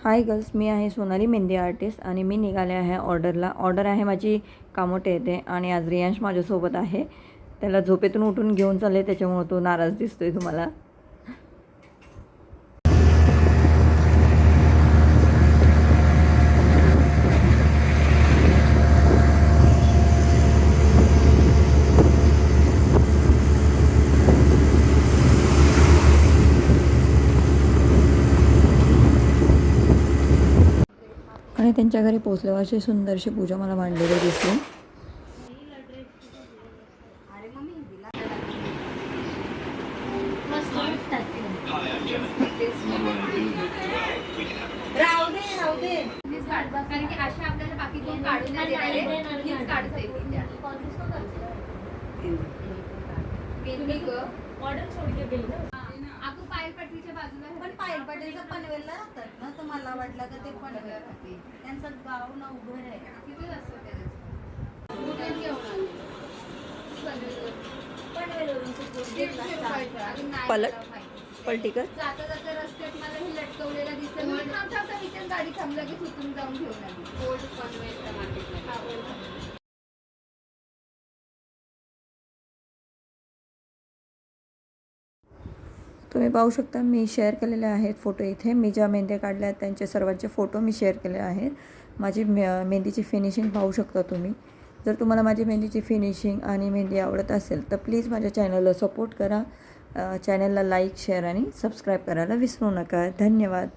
Hi girls, मी आहे Sonali mehndi artist आणि मी निघाले आहे ऑर्डरला. ऑर्डर आहे माझी कामोठे येते आणि आज रियांश माझ्यासोबत आहे. त्याला झोपेतून उठून घेऊन चालले, त्याच्यामुळे तो नाराज दिसतोय तुम्हाला. आणि त्यांच्या घरी पोचल्यावर अशी सुंदरशी पूजा मला मांडलेली दिसली. कारण की अशा आपल्याला बाकी दोन काढून आपण पायलपट्टीच्या बाजूला पण पायलपट्टीचं पनवेलला राहतात ना, तर मला वाटलं का ते पनवेल त्यांचं गाव ना उघड आहे तिथेच असतो त्याचं घेऊन पलटीकर जाता जाता रस्त्यात मला हे लटकवलेलं दिसतं. मी थांबता इथेच गाडी थांबला की तिथून जाऊन घेऊन आली. ओल्ड पनवेल मार्केटला. तुम्ही पाहू शकता, मी शेअर केलेले आहेत फोटो. इथे मी ज्या मेहंद्या काढल्या आहेत त्यांचे सर्वांचे फोटो मी शेअर केले आहेत. माझी मेहंदीची फिनिशिंग पाहू शकता तुम्ही. जर तुम्हाला माझी मेहंदीची फिनिशिंग आणि मेहंदी आवडत असेल तर प्लीज माझ्या चॅनलला सपोर्ट करा. चॅनलला लाईक, शेअर आणि सबस्क्राईब करायला विसरू नका. धन्यवाद.